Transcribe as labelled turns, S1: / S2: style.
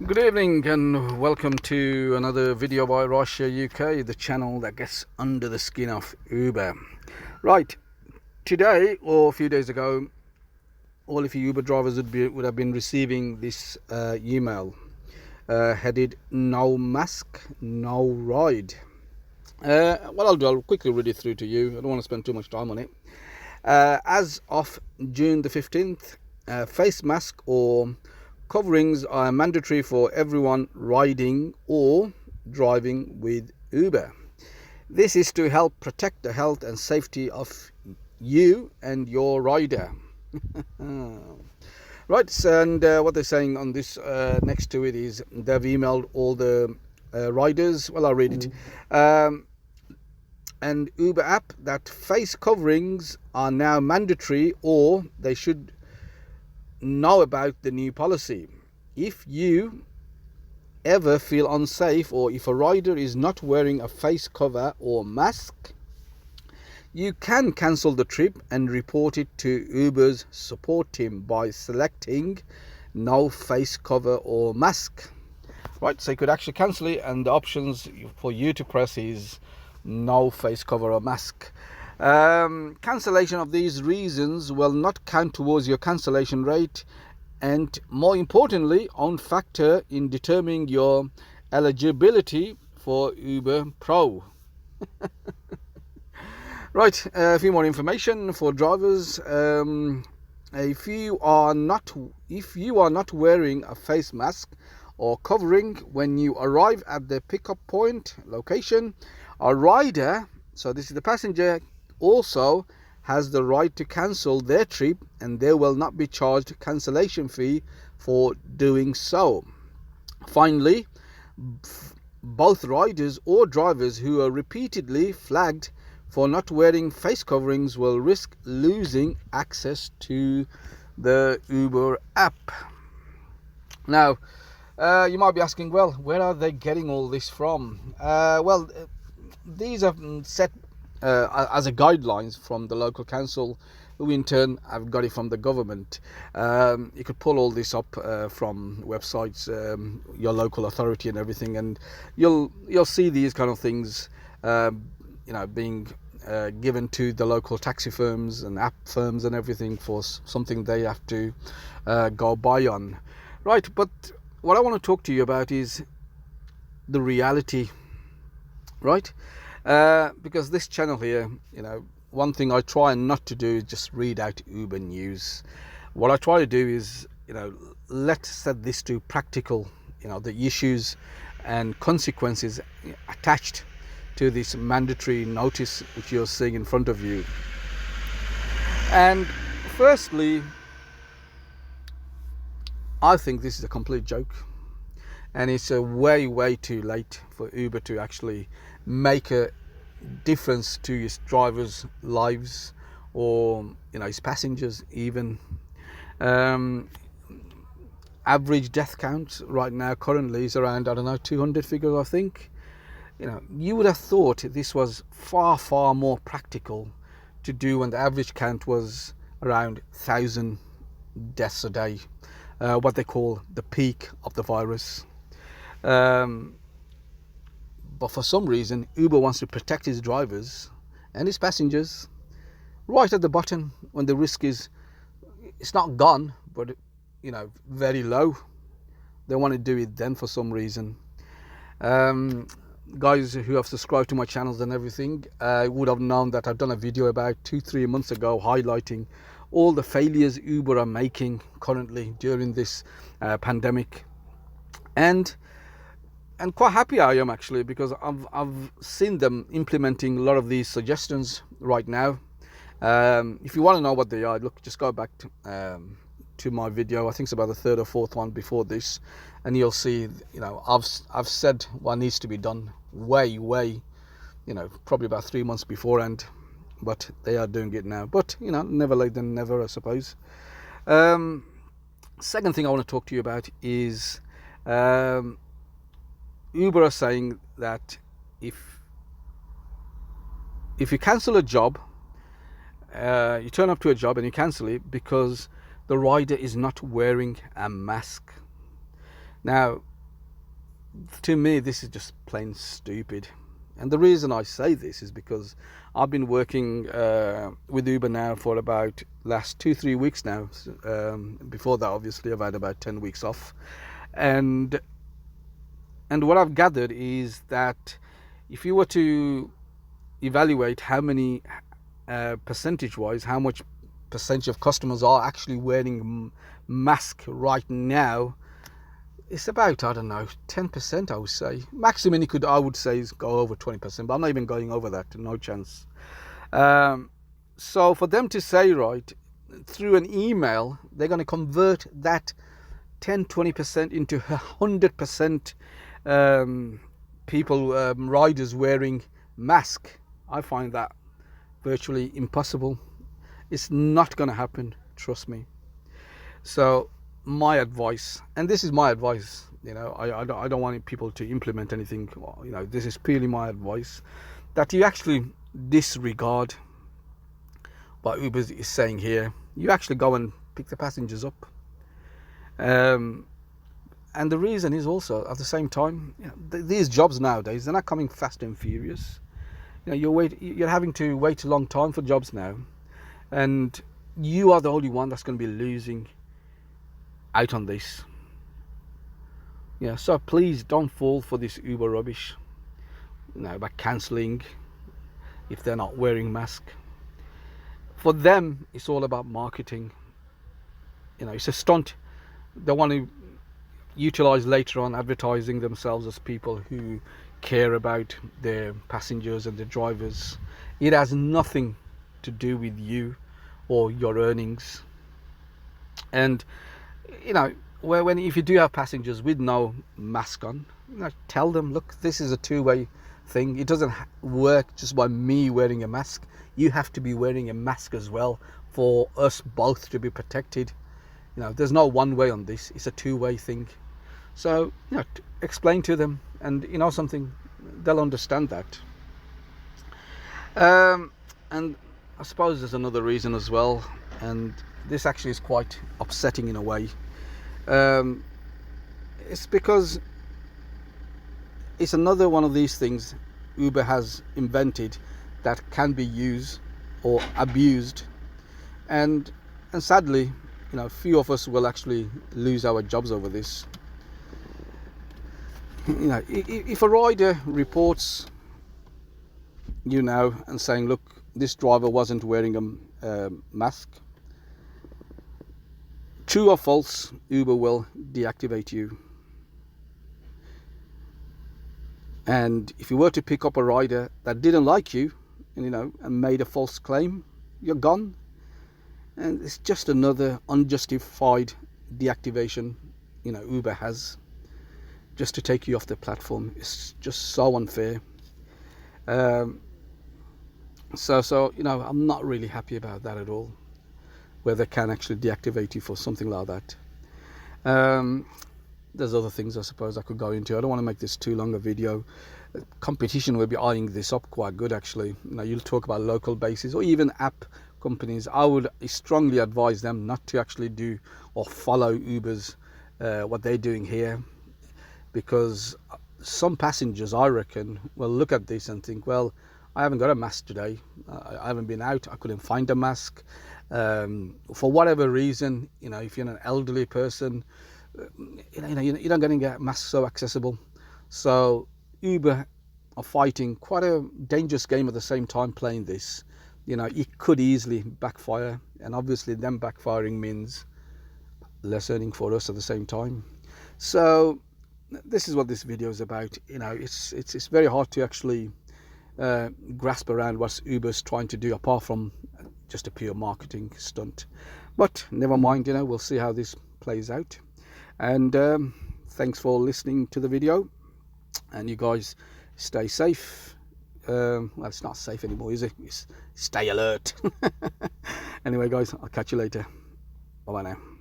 S1: Good evening and welcome to another video by Russia UK, the channel that gets under the skin of Uber. Right, today or a few days ago, all of you Uber drivers would have been receiving this email headed "No mask, no ride." What I'll quickly read it through to you. I don't want to spend too much time on it. As of June the 15th, face mask or coverings are mandatory for everyone riding or driving with Uber. This is to help protect the health and safety of you and your rider. Right, and what they're saying on this next to it is they've emailed all the riders. Well, I'll read it. And Uber app that face coverings are now mandatory, or they should know about the new policy. If you ever feel unsafe, or if a rider is not wearing a face cover or mask, you can cancel the trip and report it to Uber's support team by selecting no face cover or mask. Right, so you could actually cancel it, and the options for you to press is no face cover or mask. Cancellation of these reasons will not count towards your cancellation rate, and more importantly, won't factor in determining your eligibility for Uber Pro. Right, a few more information for drivers. If you are not wearing a face mask or covering when you arrive at the pickup point location, a rider, so this is the passenger, also has the right to cancel their trip, and they will not be charged cancellation fee for doing so. Finally, both riders or drivers who are repeatedly flagged for not wearing face coverings will risk losing access to the Uber app. Now, you might be asking, well, where are they getting all this from? These are set as a guidelines from the local council, who in turn have got it from the government. You could pull all this up from websites, your local authority and everything, and you'll see these kind of things being given to the local taxi firms and app firms and everything for something they have to go by on. Right, but what I want to talk to you about is the reality, right? Because this channel here, one thing I try not to do is just read out Uber news. What I try to do is, let's set this to practical, the issues and consequences attached to this mandatory notice which you're seeing in front of you. And firstly, I think this is a complete joke, and it's way too late for Uber to actually make a difference to his drivers' lives, or his passengers even. Average death count right now currently is around, 200 figures, I think. You would have thought this was far more practical to do when the average count was around 1,000 deaths a day, what they call the peak of the virus. But for some reason, Uber wants to protect his drivers and his passengers right at the bottom, when the risk is, it's not gone, but very low. They want to do it then for some reason. Guys who have subscribed to my channels and everything would have known that I've done a video about 2-3 months ago highlighting all the failures Uber are making currently during this pandemic, and quite happy I am actually, because I've seen them implementing a lot of these suggestions right now. If you want to know what they are, look, just go back to my video. I think it's about the third or fourth one before this, and you'll see, I've said what needs to be done way, probably about 3 months beforehand, but they are doing it now. But never late than never, I suppose. Second thing I want to talk to you about is Uber are saying that if you cancel a job, you turn up to a job and you cancel it because the rider is not wearing a mask. Now, to me, this is just plain stupid. And the reason I say this is because I've been working with Uber now for about last 2-3 weeks now. Before that, obviously, I've had about 10 weeks off. And what I've gathered is that if you were to evaluate how many percentage-wise, how much percentage of customers are actually wearing mask right now, it's about, I don't know, 10%, I would say. Maximum I would say is go over 20%, but I'm not even going over that, no chance. So for them to say, right, through an email, they're going to convert that 10-20% into 100% people, riders wearing mask, I find that virtually impossible. It's not going to happen, trust me. So my advice, and this is my advice, I don't want people to implement anything, this is purely my advice, that you actually disregard what Uber is saying here. You actually go and pick the passengers up. And the reason is also, at the same time, these jobs nowadays, they're not coming fast and furious. You're having to wait a long time for jobs now, and you are the only one that's going to be losing out on this. So please don't fall for this Uber rubbish, by cancelling if they're not wearing mask. For them, it's all about marketing. It's a stunt. They want to utilize later on, advertising themselves as people who care about their passengers and their drivers. It has nothing to do with you or your earnings. And if you do have passengers with no mask on, tell them, look, this is a two-way thing. It doesn't work just by me wearing a mask. You have to be wearing a mask as well for us both to be protected. There's no one way on this. It's a two-way thing. So explain to them, and something, they'll understand that. And I suppose there's another reason as well, and this actually is quite upsetting in a way. It's because it's another one of these things Uber has invented that can be used or abused, and sadly, few of us will actually lose our jobs over this. If a rider reports and saying, look, this driver wasn't wearing a mask, true or false, Uber will deactivate you. And if you were to pick up a rider that didn't like you, and made a false claim, you're gone. And it's just another unjustified deactivation Uber has, just to take you off the platform. It's just so unfair. So I'm not really happy about that at all, where they can actually deactivate you for something like that. There's other things I suppose I could go into. I don't want to make this too long a video. Competition will be eyeing this up quite good, actually. You'll talk about local bases or even app companies. I would strongly advise them not to actually do or follow Uber's what they're doing here, because some passengers, I reckon, will look at this and think, well, I haven't got a mask today, I haven't been out, I couldn't find a mask, for whatever reason. If you're an elderly person, you're not going to get masks so accessible. So Uber are fighting quite a dangerous game at the same time playing this. It could easily backfire, and obviously them backfiring means less earning for us at the same time. So this is what this video is about. It's very hard to actually grasp around what Uber's trying to do, apart from just a pure marketing stunt. But never mind, we'll see how this plays out. And thanks for listening to the video, and you guys stay safe. Well, it's not safe anymore, is it? Stay alert. Anyway, guys, I'll catch you later. Bye bye now.